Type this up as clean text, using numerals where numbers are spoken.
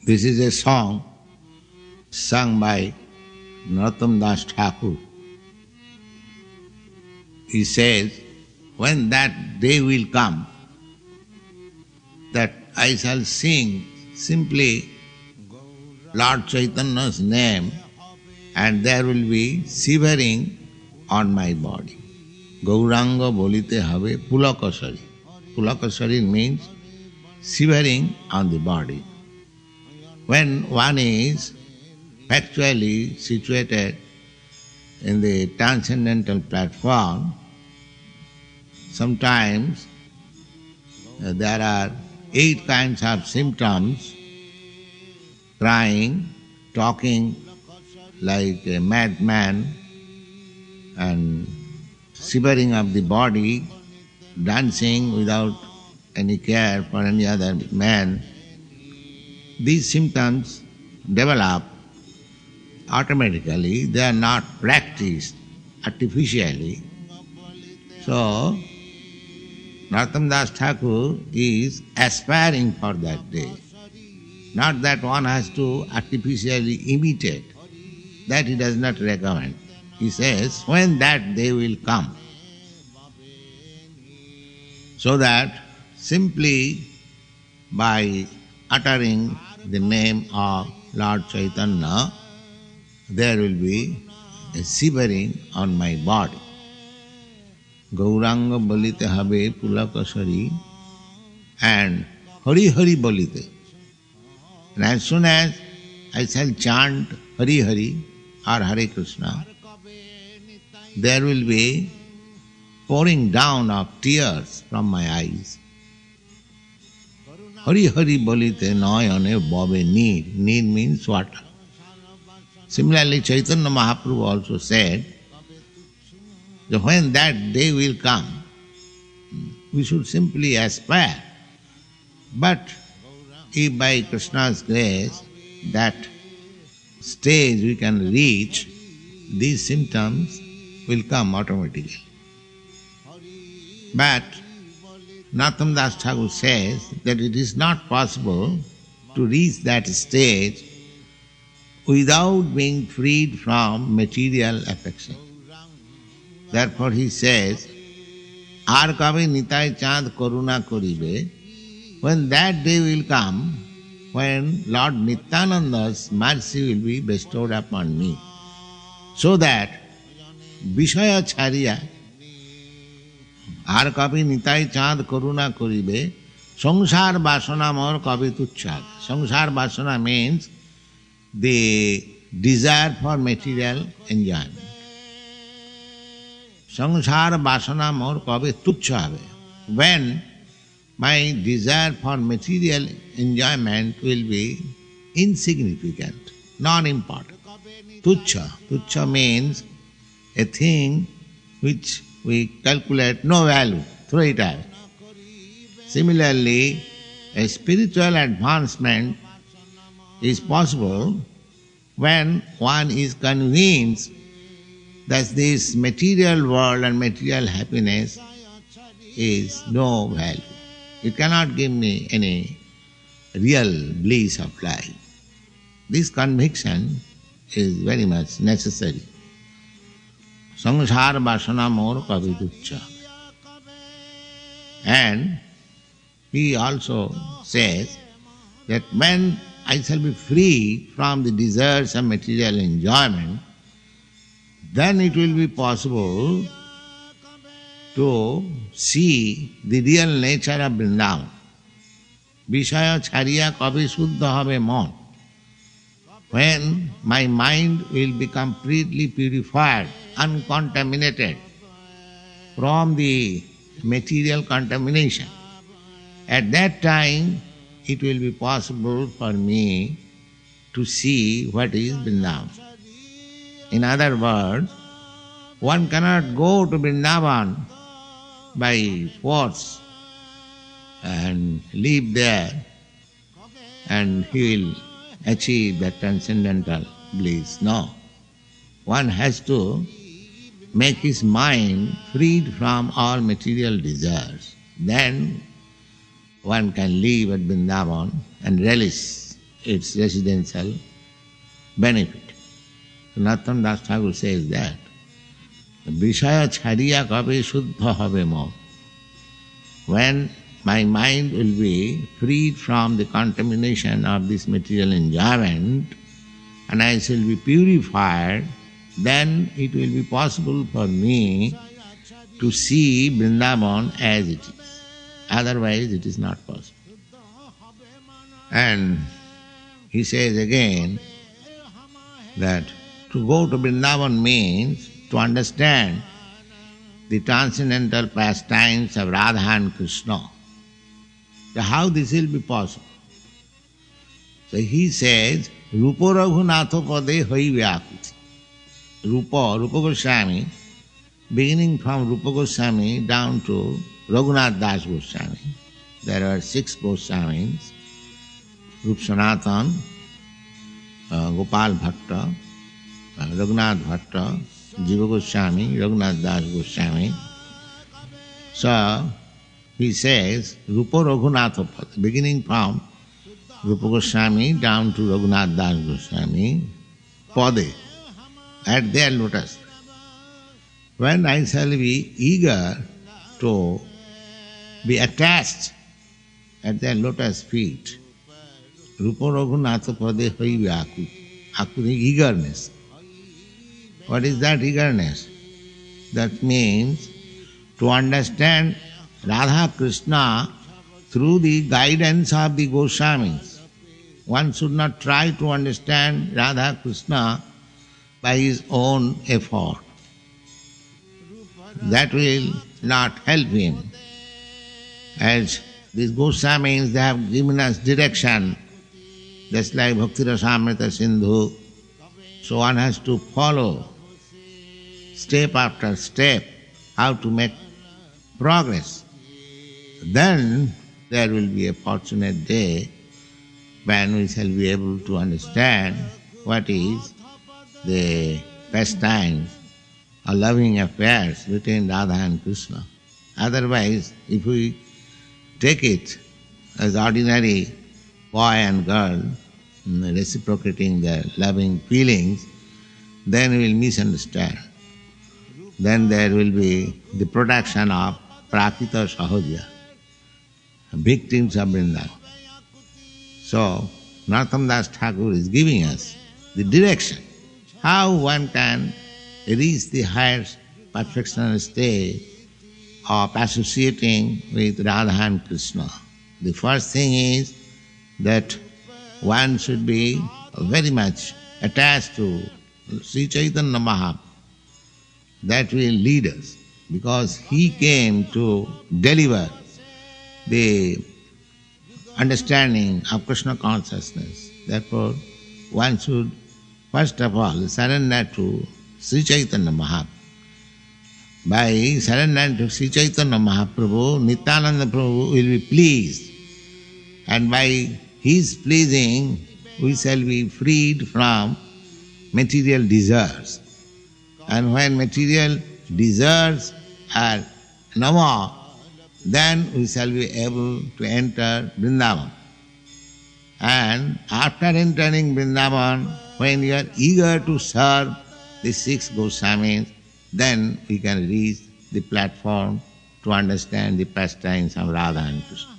This is a song sung by Narottam Das Thakur. He says, when that day will come, that I shall sing simply Lord Chaitanya's name and there will be shivering on my body. Gauranga Bolite Habe Pulakasari. Pulakasari means shivering on the body. When one is factually situated in the transcendental platform, sometimes there are 8 kinds of symptoms: crying, talking like a madman, and shivering of the body, dancing without any care for any other man. These symptoms develop automatically, they are not practiced artificially. So, Narottam Das Thakur is aspiring for that day. Not that one has to artificially imitate. That he does not recommend. He says, when that day will come, so that simply by uttering the name of Lord Chaitanya, there will be a shivering on my body. Gauranga Bolite Habe Pulakasari and Hari Hari Bolite. And as soon as I shall chant Hari Hari or Hare Krishna, there will be pouring down of tears from my eyes. Hari Hari Bolite Nayane Bobe Neer. Neer means water. Similarly, Chaitanya Mahaprabhu also said that when that day will come, we should simply aspire. But if by Krishna's grace that stage we can reach, these symptoms will come automatically. But Narottam Das Thakur says that it is not possible to reach that stage without being freed from material affection. Therefore he says, Ar kabe nitai chand karuna koribe, when that day will come, when Lord Nityananda's mercy will be bestowed upon me, so that Vishaya Chariya, Ar kabe nitai chand karuna koribe, Sangsar Vasana mor kabe tuchha. Sangsar Vasana means the desire for material enjoyment. Sangsar Vasana mor kabe tuchha habe. When my desire for material enjoyment will be insignificant, non-important. Tuchha. Tuchha means a thing which we calculate no value, throw it away. Similarly, a spiritual advancement is possible when one is convinced that this material world and material happiness is no value. It cannot give me any real bliss of life. This conviction is very much necessary. Sangsar Vasana mor kavitucha. And he also says that when I shall be free from the desires of material enjoyment, then it will be possible to see the real nature of Vrindavan. Vishaya Chariya kabe suddha habe mon. When my mind will be completely purified, uncontaminated from the material contamination, at that time it will be possible for me to see what is Vrindavan. In other words, one cannot go to Vrindavan by force and live there and he will achieve that transcendental bliss. No. One has to make his mind freed from all material desires. Then one can live at Vrindavan and relish its residential benefit. Narottam Das Thakur says that Vishaya chhariya kabe shuddha habe mo. When my mind will be freed from the contamination of this material enjoyment and I shall be purified, then it will be possible for me to see Vrindavan as it is. Otherwise it is not possible. And he says again that to go to Vrindavan means to understand the transcendental pastimes of Radha and Krishna. So how this will be possible? So he says, Rupa Raghunatha Pade Hai Vyakuti. Rupa Goswami, beginning from Rupa Goswami down to Raghunath Das Goswami. There are 6 Goswamis, Rup Sanatan, Gopal Bhatta, Raghunath Bhatta, Jiva Goswami, Raghunath Das Goswami. So he says, Rupa Raghunatha Pada, beginning from Rupa Goswami down to Raghunath Das Goswami, Pade, at their lotus. When I shall be eager to be attached at their lotus feet, Rupa Raghunatha Pade Hai Vyakuti. Akuti, eagerness. What is that eagerness? That means to understand Radha Krishna through the guidance of the Goswamis. One should not try to understand Radha Krishna by his own effort. That will not help him. As these Goswamis, they have given us direction, just like Bhakti Rasamrita Sindhu. So one has to follow step after step how to make progress. Then there will be a fortunate day when we shall be able to understand what is the pastimes or loving affairs between Radha and Krishna. Otherwise, if we take it as ordinary boy and girl reciprocating their loving feelings, then we will misunderstand. Then there will be the production of Prakita Sahaja, victims of Vrindavan. So, Narottam Das Thakur is giving us the direction how one can reach the highest perfectional state of associating with Radha and Krishna. The first thing is that one should be very much attached to Sri Chaitanya Mahaprabhu. That will lead us, because he came to deliver the understanding of Krishna consciousness. Therefore, one should first of all surrender to Sri Chaitanya Mahaprabhu. By surrendering to Sri Chaitanya Mahaprabhu, Nityananda Prabhu will be pleased, and by his pleasing we shall be freed from material desires. And when material desires are no more, then we shall be able to enter Vrindavan. And after entering Vrindavan, when you are eager to serve the 6 Goswamis, then we can reach the platform to understand the pastimes of Radha and Krishna.